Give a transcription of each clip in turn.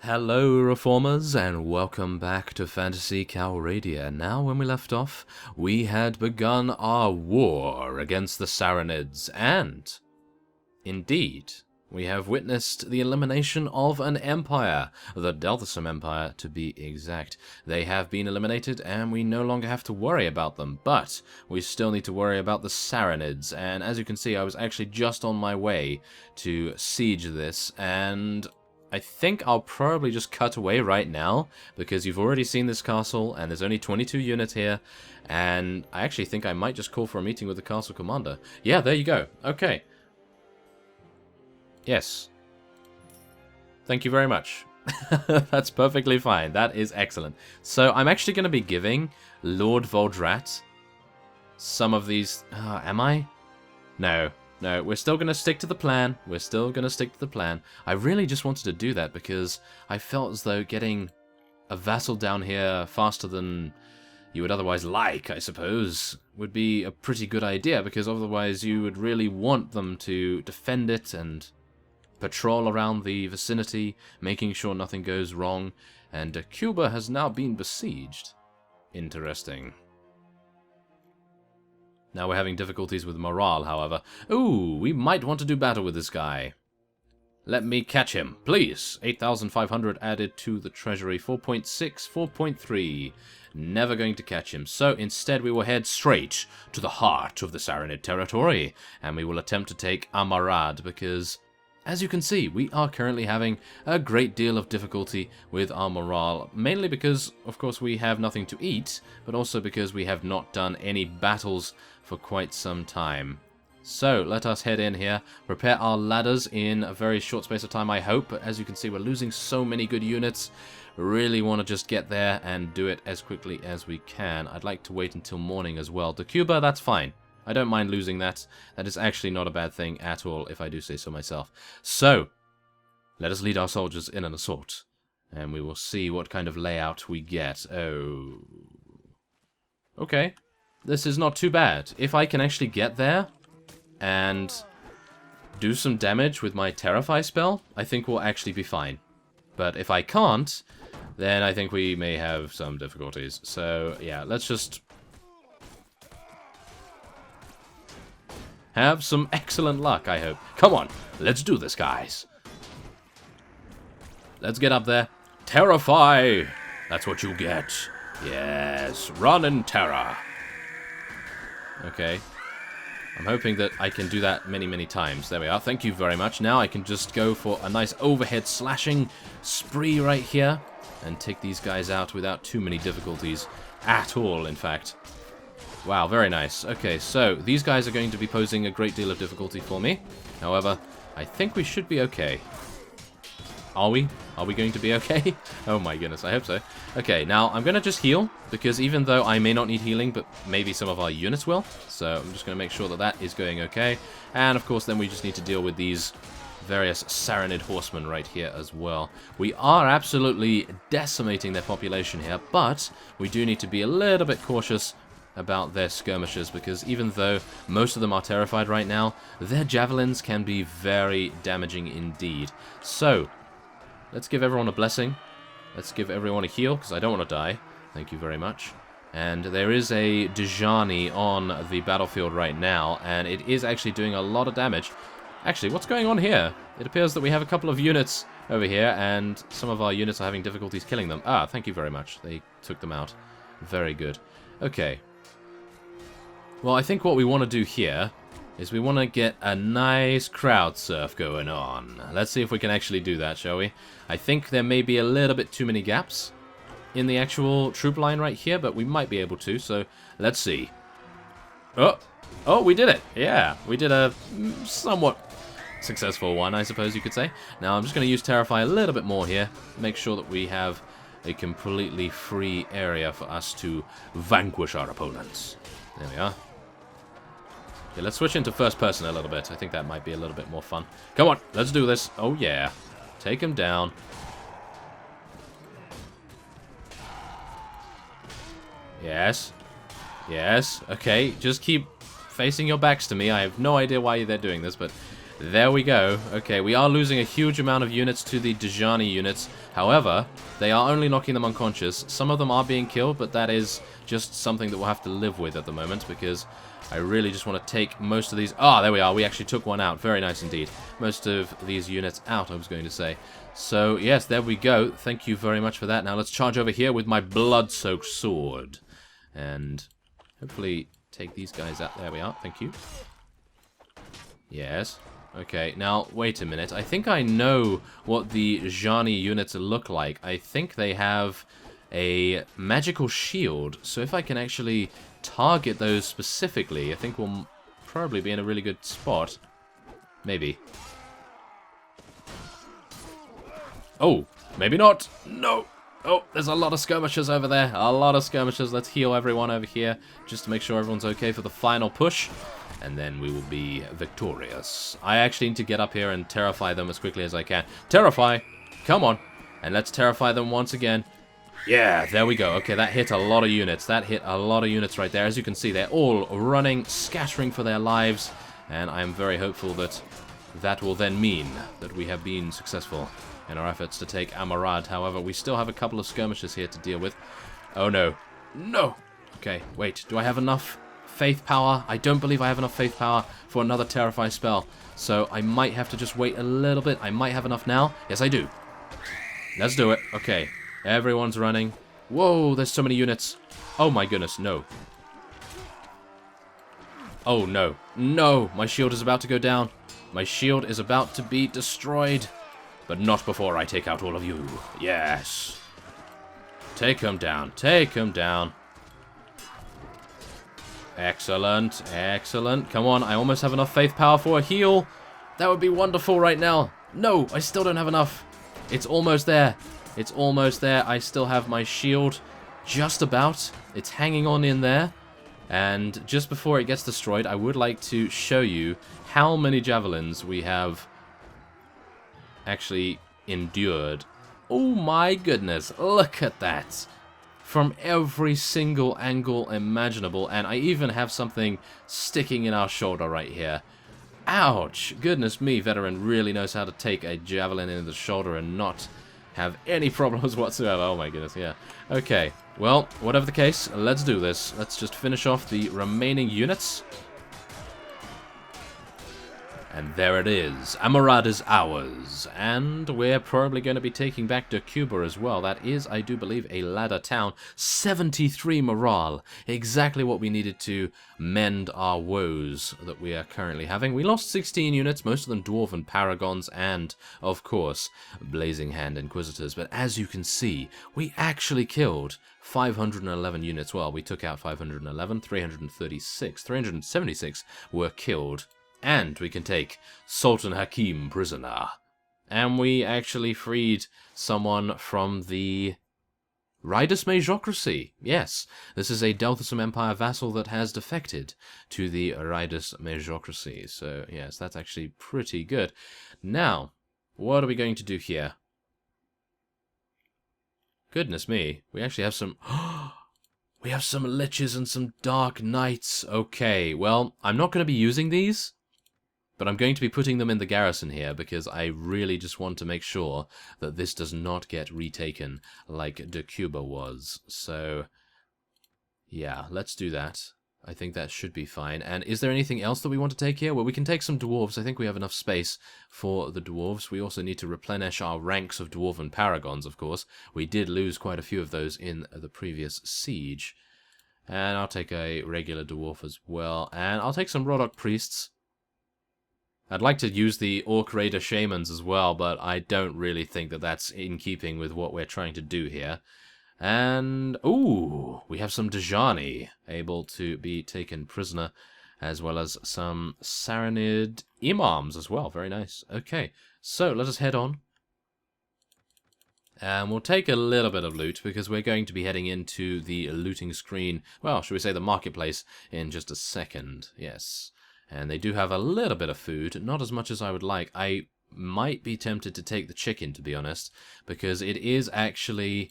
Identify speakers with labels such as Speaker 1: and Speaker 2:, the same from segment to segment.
Speaker 1: Hello Reformers and welcome back to Phantasy Calradia. Now when we left off, we had begun our war against the Saranids and, indeed, we have witnessed the elimination of an empire, the Delthasum Empire to be exact. They have been eliminated and we no longer have to worry about them, but we still need to worry about the Saranids, and as you can see I was actually just on my way to siege this, and I think I'll probably just cut away right now, because you've already seen this castle, and there's only 22 units here, and I actually think I might just call for a meeting with the castle commander. Yeah, there you go. Okay. Yes. Thank you very much. That's perfectly fine. That is excellent. So I'm actually going to be giving Lord Voldrat some of these... am I? No. No, we're still going to stick to the plan. We're still going to stick to the plan. I really just wanted to do that because I felt as though getting a vassal down here faster than you would otherwise like, I suppose, would be a pretty good idea, because otherwise you would really want them to defend it and patrol around the vicinity, making sure nothing goes wrong. And Cuba has now been besieged. Interesting. Now we're having difficulties with morale, however. Ooh, we might want to do battle with this guy. Let me catch him, please. 8,500 added to the treasury. 4.6, 4.3. Never going to catch him. So instead we will head straight to the heart of the Saranid territory. And we will attempt to take Amarad, because, as you can see, we are currently having a great deal of difficulty with our morale. Mainly because, of course, we have nothing to eat, but also because we have not done any battles for quite some time. So, let us head in here, prepare our ladders in a very short space of time, I hope. But as you can see, we're losing so many good units. Really want to just get there and do it as quickly as we can. I'd like to wait until morning as well. To Cuba, that's fine. I don't mind losing that. That is actually not a bad thing at all, if I do say so myself. So, let us lead our soldiers in an assault, and we will see what kind of layout we get. Oh. Okay. This is not too bad. If I can actually get there and do some damage with my Terrify spell, I think we'll actually be fine. But if I can't, then I think we may have some difficulties. So, yeah, let's just have some excellent luck, I hope. Come on, let's do this, guys. Let's get up there. Terrify! That's what you get. Yes, run in terror. Okay. I'm hoping that I can do that many, many times. There we are. Thank you very much. Now I can just go for a nice overhead slashing spree right here and take these guys out without too many difficulties at all, in fact. Wow, very nice. Okay, so these guys are going to be posing a great deal of difficulty for me. However, I think we should be okay. Are we? Are we going to be okay? Oh my goodness, I hope so. Okay, now I'm going to just heal, because even though I may not need healing, but maybe some of our units will. So I'm just going to make sure that that is going okay. And of course, then we just need to deal with these various Saranid horsemen right here as well. We are absolutely decimating their population here, but we do need to be a little bit cautious about their skirmishers, because even though most of them are terrified right now, their javelins can be very damaging indeed. So, let's give everyone a blessing. Let's give everyone a heal, because I don't want to die. Thank you very much. And there is a Dejani on the battlefield right now, and it is actually doing a lot of damage. Actually, what's going on here? It appears that we have a couple of units over here, and some of our units are having difficulties killing them. Ah, thank you very much. They took them out. Very good. Okay. Well, I think what we want to do here is we want to get a nice crowd surf going on. Let's see if we can actually do that, shall we? I think there may be a little bit too many gaps in the actual troop line right here, but we might be able to, so let's see. Oh, we did it. Yeah, we did a somewhat successful one, I suppose you could say. Now, I'm just going to use Terrify a little bit more here, make sure that we have a completely free area for us to vanquish our opponents. There we are. Okay, let's switch into first person a little bit. I think that might be a little bit more fun. Come on, let's do this. Oh, yeah. Take him down. Yes. Yes. Okay, just keep facing your backs to me. I have no idea why they're doing this, but There we go. Okay, we are losing a huge amount of units to the Dejani units. However, they are only knocking them unconscious. Some of them are being killed, but that is just something that we'll have to live with at the moment, because I really just want to take most of these... Ah, there we are. We actually took one out. Very nice indeed. Most of these units out, I was going to say. So, yes, there we go. Thank you very much for that. Now, let's charge over here with my blood-soaked sword. And hopefully take these guys out. There we are. Thank you. Yes. Okay, now, wait a minute. I think I know what the Jani units look like. I think they have a magical shield. So if I can actually target those specifically, I think we'll probably be in a really good spot. Maybe. Oh, maybe not. No. Oh, there's a lot of skirmishers over there. A lot of skirmishers. Let's heal everyone over here just to make sure everyone's okay for the final push. And then we will be victorious. I actually need to get up here and terrify them as quickly as I can. Terrify! Come on. And let's terrify them once again. Yeah, there we go. Okay, that hit a lot of units. That hit a lot of units right there. As you can see, they're all running, scattering for their lives. And I am very hopeful that that will then mean that we have been successful in our efforts to take Amarad. However, we still have a couple of skirmishes here to deal with. Oh, no. No! Okay, wait. Do I have enough faith power? I don't believe I have enough faith power for another Terrify spell. So I might have to just wait a little bit. I might have enough now. Yes, I do. Let's do it. Okay. Everyone's running. Whoa, there's so many units. Oh my goodness, no. Oh no. No, my shield is about to go down. My shield is about to be destroyed. But not before I take out all of you. Yes. Take him down. Take him down. Excellent. Excellent. Come on, I almost have enough faith power for a heal. That would be wonderful right now. No, I still don't have enough. It's almost there. It's almost there. I still have my shield just about. It's hanging on in there. And just before it gets destroyed, I would like to show you how many javelins we have actually endured. Oh my goodness, look at that. From every single angle imaginable, and I even have something sticking in our shoulder right here. Ouch! Goodness me, Veteran really knows how to take a javelin in the shoulder and not have any problems whatsoever. Oh my goodness, yeah. Okay, well, whatever the case, let's do this. Let's just finish off the remaining units. And there it is. Amarad is ours. And we're probably going to be taking back Cuba as well. That is, I do believe, a ladder town. 73 morale. Exactly what we needed to mend our woes that we are currently having. We lost 16 units, most of them Dwarven Paragons and, of course, Blazing Hand Inquisitors. But as you can see, we actually killed 511 units. Well, we took out 511, 376 were killed. And we can take Sultan Hakim prisoner. And we actually freed someone from the Ridus Majocracy. Yes, this is a Delthusum Empire vassal that has defected to the Ridus Majocracy. So, yes, that's actually pretty good. Now, what are we going to do here? Goodness me, we actually have some... we have some liches and some dark knights. Okay, well, I'm not going to be using these. But I'm going to be putting them in the garrison here because I really just want to make sure that this does not get retaken like Cuba was. So, yeah, let's do that. I think that should be fine. And is there anything else that we want to take here? Well, we can take some dwarves. I think we have enough space for the dwarves. We also need to replenish our ranks of dwarven paragons, of course. We did lose quite a few of those in the previous siege. And I'll take a regular dwarf as well. And I'll take some Rodok priests. I'd like to use the Orc Raider Shamans as well, but I don't really think that that's in keeping with what we're trying to do here. And, ooh, we have some Dejani able to be taken prisoner, as well as some Saranid Imams as well. Very nice. Okay, so let us head on. And we'll take a little bit of loot, because we're going to be heading into the looting screen, well, should we say the marketplace, in just a second. Yes. And they do have a little bit of food, not as much as I would like. I might be tempted to take the chicken, to be honest, because it is actually...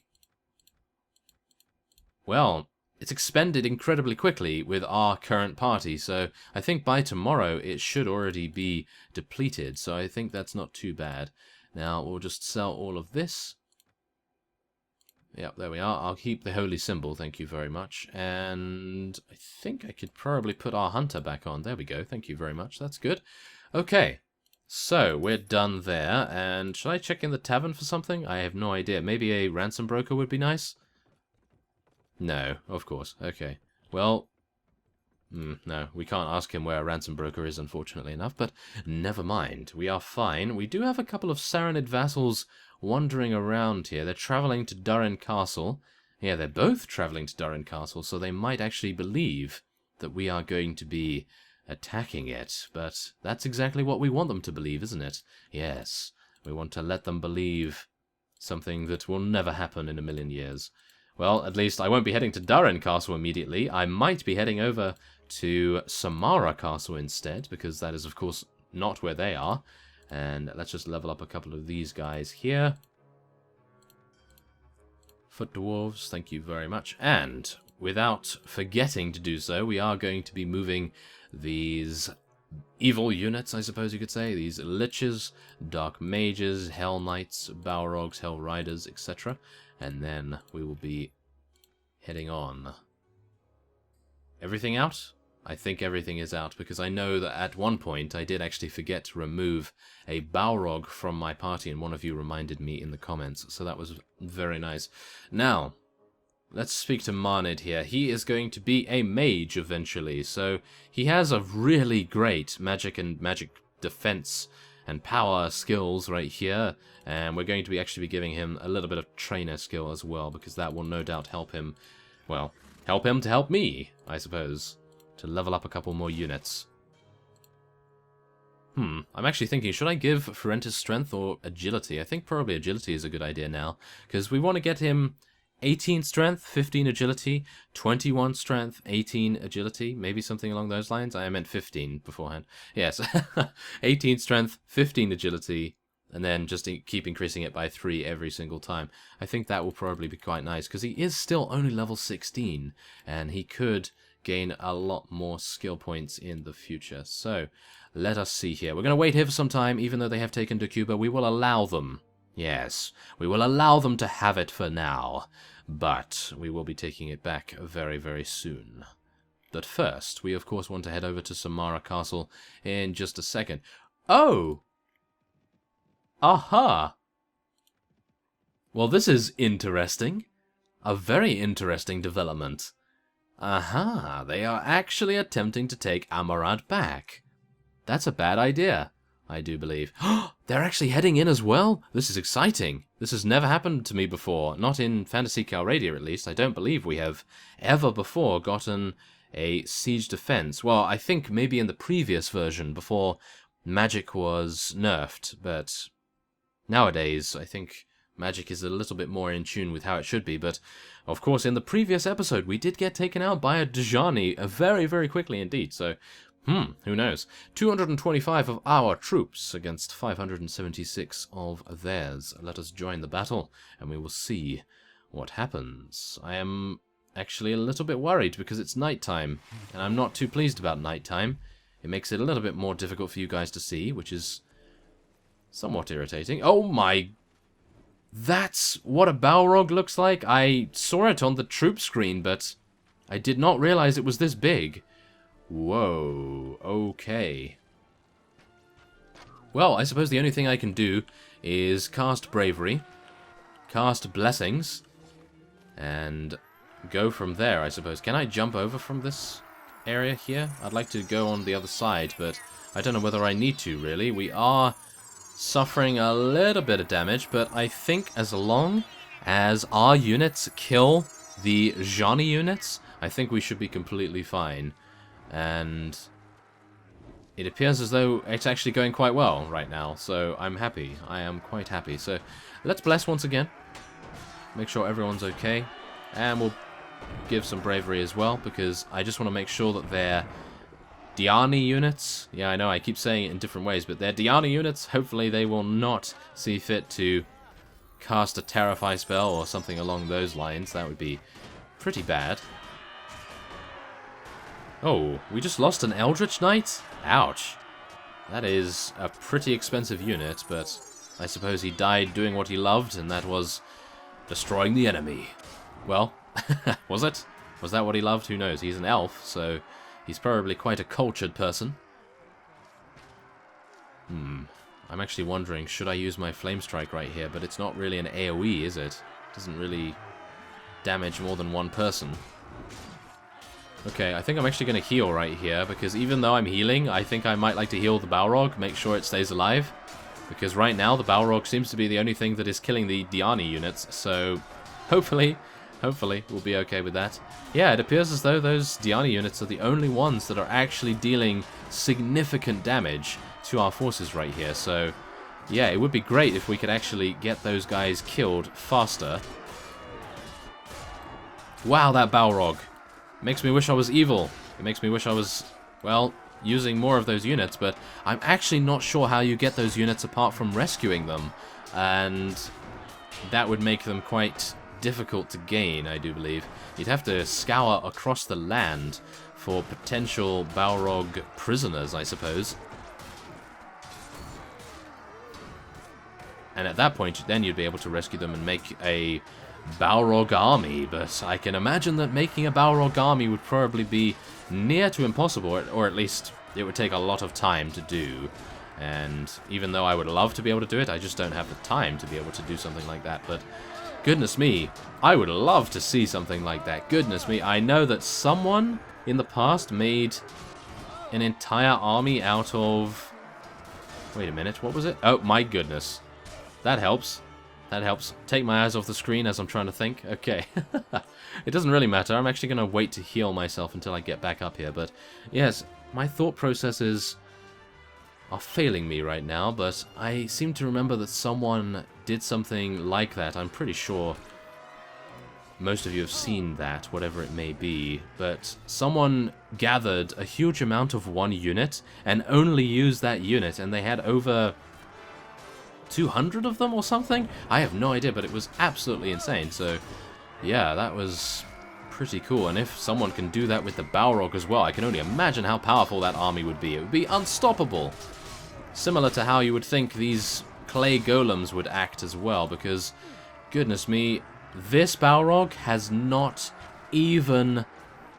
Speaker 1: well, it's expended incredibly quickly with our current party, so I think by tomorrow it should already be depleted, so I think that's not too bad. Now, we'll just sell all of this. Yep, there we are. I'll keep the holy symbol, thank you very much. And I think I could probably put our hunter back on. There we go, thank you very much, that's good. Okay, so we're done there, and should I check in the tavern for something? I have no idea. Maybe a ransom broker would be nice? No, of course, okay. Well, no, we can't ask him where a ransom broker is, unfortunately enough, but never mind. We are fine. We do have a couple of Saranid vassals wandering around here. They're traveling to Durin Castle. Yeah, they're both traveling to Durin Castle, so they might actually believe that we are going to be attacking it. But that's exactly what we want them to believe, isn't it? Yes, we want to let them believe something that will never happen in a million years. Well, at least I won't be heading to Durin Castle immediately. I might be heading over to Samara Castle instead, because that is, of course, not where they are. And let's just level up a couple of these guys here. Foot dwarves, thank you very much. And without forgetting to do so, we are going to be moving these evil units, I suppose you could say. These liches, dark mages, hell knights, balrogs, hell riders, etc. And then we will be heading on. Everything out? I think everything is out, because I know that at one point I did actually forget to remove a Balrog from my party, and one of you reminded me in the comments, so that was very nice. Now, let's speak to Marnid here. He is going to be a mage eventually, so he has a really great magic and magic defense and power skills right here, and we're going to be actually be giving him a little bit of trainer skill as well, because that will no doubt help him, well, help him to help me, I suppose, to level up a couple more units. I'm actually thinking, should I give Ferentis strength or agility? I think probably agility is a good idea now, because we want to get him 18 strength, 15 agility, 21 strength, 18 agility, maybe something along those lines. I meant 15 beforehand. Yes, 18 strength, 15 agility, and then just keep increasing it by 3 every single time. I think that will probably be quite nice, because he is still only level 16, and he could gain a lot more skill points in the future. So, let us see here. We're going to wait here for some time, even though they have taken Dokuba. We will allow them. Yes, we will allow them to have it for now, but we will be taking it back very, very soon. But first, we of course want to head over to Samara Castle in just a second. Oh! Aha! Well, this is interesting. A very interesting development. Aha, they are actually attempting to take Amarad back. That's a bad idea, I do believe. They're actually heading in as well? This is exciting. This has never happened to me before. Not in Phantasy Calradia, at least. I don't believe we have ever before gotten a siege defense. Well, I think maybe in the previous version, before magic was nerfed, but nowadays, I think magic is a little bit more in tune with how it should be, but of course in the previous episode we did get taken out by a Djani very, very quickly indeed, so who knows. 225 of our troops against 576 of theirs. Let us join the battle, and we will see what happens. I am actually a little bit worried because it's nighttime, and I'm not too pleased about nighttime. It makes it a little bit more difficult for you guys to see, which is somewhat irritating. Oh my... That's what a Balrog looks like? I saw it on the troop screen, but I did not realize it was this big. Whoa, okay. Well, I suppose the only thing I can do is cast Bravery, cast Blessings, and go from there, I suppose. Can I jump over from this area here? I'd like to go on the other side, but I don't know whether I need to, really. We are suffering a little bit of damage, but I think as long as our units kill the Djani units, I think we should be completely fine. And it appears as though it's actually going quite well right now, so I'm happy. I am quite happy. So let's bless once again. Make sure everyone's okay. And we'll give some bravery as well, because I just want to make sure that they're Djani units. Yeah, I know, I keep saying it in different ways, but they're Djani units. Hopefully they will not see fit to cast a Terrify spell or something along those lines. That would be pretty bad. Oh, we just lost an Eldritch Knight? Ouch. That is a pretty expensive unit, but I suppose he died doing what he loved, and that was destroying the enemy. Well, was it? Was that what he loved? Who knows? He's an elf, so he's probably quite a cultured person. I'm actually wondering, should I use my Flame Strike right here? But it's not really an AoE, is it? It doesn't really damage more than one person. Okay, I think I'm actually going to heal right here, because even though I'm healing, I think I might like to heal the Balrog, make sure it stays alive. Because right now, the Balrog seems to be the only thing that is killing the Diani units, so hopefully we'll be okay with that. Yeah, it appears as though those Diani units are the only ones that are actually dealing significant damage to our forces right here, so yeah, it would be great if we could actually get those guys killed faster. Wow, that Balrog. Makes me wish I was evil. It makes me wish I was, well, using more of those units, but I'm actually not sure how you get those units apart from rescuing them, and that would make them quite difficult to gain, I do believe. You'd have to scour across the land for potential Balrog prisoners, I suppose. And at that point, then you'd be able to rescue them and make a Balrog army, but I can imagine that making a Balrog army would probably be near to impossible, or at least it would take a lot of time to do. And even though I would love to be able to do it, I just don't have the time to be able to do something like that. But goodness me, I would love to see something like that. Goodness me, I know that someone in the past made an entire army out of... Wait a minute, what was it? Oh my goodness. That helps. That helps. Take my eyes off the screen as I'm trying to think. Okay. It doesn't really matter. I'm actually going to wait to heal myself until I get back up here. But yes, my thought processes are failing me right now. But I seem to remember that someone did something like that. I'm pretty sure most of you have seen that, whatever it may be. But someone gathered a huge amount of one unit and only used that unit. And they had over 200 of them or something? I have no idea, but it was absolutely insane. So, yeah, that was pretty cool. And if someone can do that with the Balrog as well, I can only imagine how powerful that army would be. It would be unstoppable. Similar to how you would think these clay golems would act as well, because, goodness me, this Balrog has not even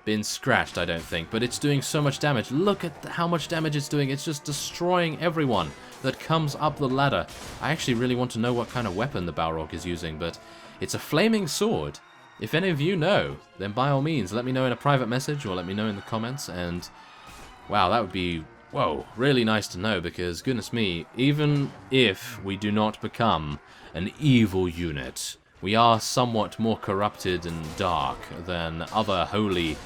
Speaker 1: been scratched, I don't think, but it's doing so much damage. Look at how much damage it's doing. It's just destroying everyone that comes up the ladder. I actually really want to know what kind of weapon the Balrog is using, but it's a flaming sword. If any of you know, then by all means, let me know in a private message or let me know in the comments, and wow, that would be, whoa, really nice to know, because goodness me, even if we do not become an evil unit, we are somewhat more corrupted and dark than other holy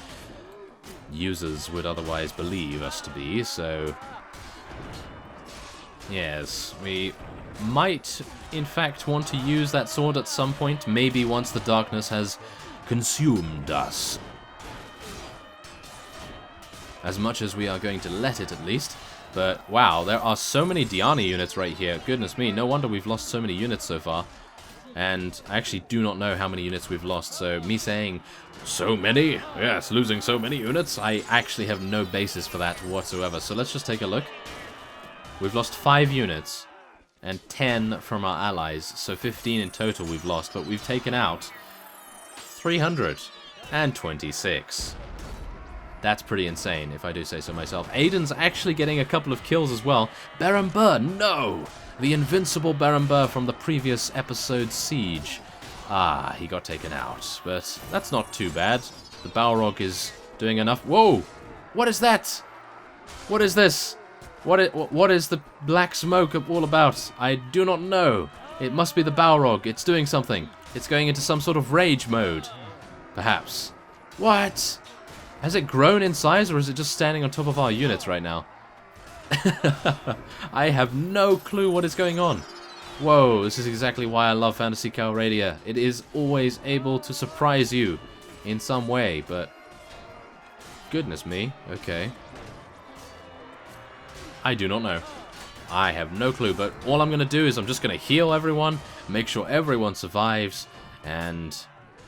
Speaker 1: users would otherwise believe us to be, so yes, we might in fact want to use that sword at some point, maybe once the darkness has consumed us. As much as we are going to let it, at least. But wow, there are so many Diani units right here. Goodness me, no wonder we've lost so many units so far. And I actually do not know how many units we've lost, so me saying so many, yes, losing so many units, I actually have no basis for that whatsoever. So let's just take a look. We've lost 5 units and 10 from our allies, so 15 in total we've lost, but we've taken out 326. That's pretty insane, if I do say so myself. Aiden's actually getting a couple of kills as well. Barambur, no! The invincible Barambur from the previous episode's siege. Ah, he got taken out, but that's not too bad. The Balrog is doing enough. Whoa! What is that? What is this? What is the black smoke all about? I do not know. It must be the Balrog. It's doing something. It's going into some sort of rage mode. Perhaps. What? Has it grown in size, or is it just standing on top of our units right now? I have no clue what is going on. Whoa, this is exactly why I love Phantasy Calradia. It is always able to surprise you in some way, but goodness me, okay. I do not know. I have no clue, but all I'm going to do is I'm just going to heal everyone, make sure everyone survives, and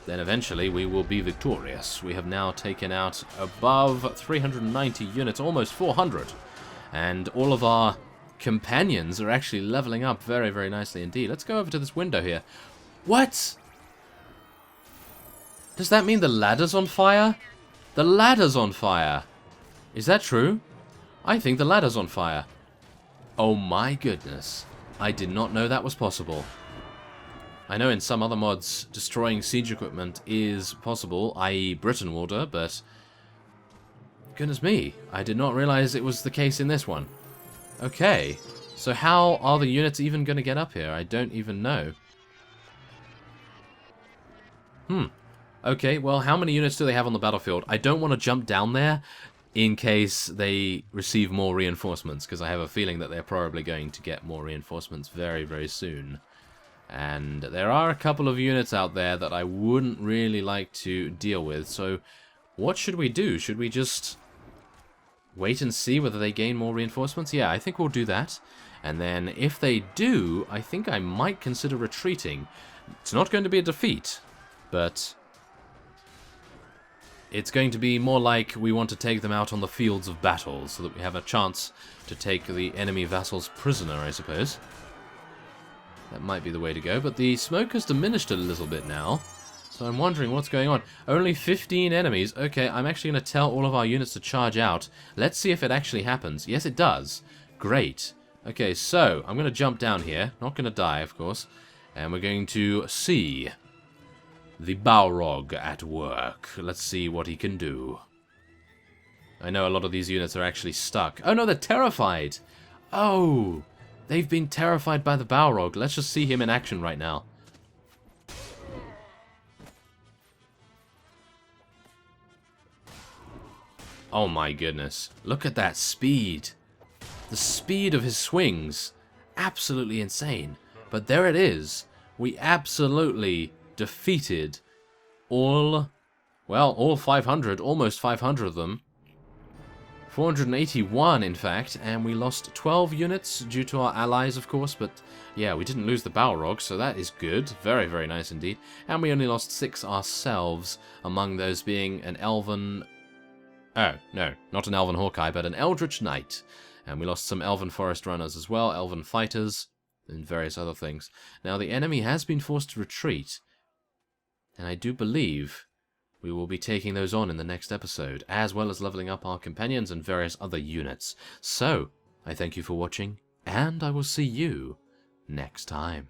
Speaker 1: then eventually we will be victorious. We have now taken out above 390 units, almost 400. And all of our companions are actually leveling up very, very nicely indeed. Let's go over to this window here. What? Does that mean the ladder's on fire? The ladder's on fire. Is that true? I think the ladder's on fire. Oh my goodness. I did not know that was possible. I know in some other mods destroying siege equipment is possible, i.e. Britain Water, but goodness me, I did not realize it was the case in this one. Okay, so how are the units even going to get up here? I don't even know. Okay, well, how many units do they have on the battlefield? I don't want to jump down there in case they receive more reinforcements, because I have a feeling that they're probably going to get more reinforcements very, very soon. And there are a couple of units out there that I wouldn't really like to deal with, so what should we do? Should we just wait and see whether they gain more reinforcements? Yeah, I think we'll do that. And then if they do, I think I might consider retreating. It's not going to be a defeat, but it's going to be more like we want to take them out on the fields of battle so that we have a chance to take the enemy vassals prisoner, I suppose. That might be the way to go, but the smoke has diminished a little bit now, so I'm wondering what's going on. Only 15 enemies. Okay, I'm actually going to tell all of our units to charge out. Let's see if it actually happens. Yes, it does. Great. Okay, so I'm going to jump down here. Not going to die, of course. And we're going to see the Balrog at work. Let's see what he can do. I know a lot of these units are actually stuck. Oh no, they're terrified! Oh! They've been terrified by the Balrog. Let's just see him in action right now. Oh my goodness. Look at that speed. The speed of his swings. Absolutely insane. But there it is. We absolutely defeated all 500, almost 500 of them. 481, in fact, and we lost 12 units due to our allies, of course, but yeah, we didn't lose the Balrog, so that is good. Very, very nice indeed. And we only lost 6 ourselves, among those being an Elven... Oh, no, not an Elven Hawkeye, but an Eldritch Knight. And we lost some Elven Forest Runners as well, Elven Fighters, and various other things. Now, the enemy has been forced to retreat, and I do believe we will be taking those on in the next episode, as well as leveling up our companions and various other units. So, I thank you for watching, and I will see you next time.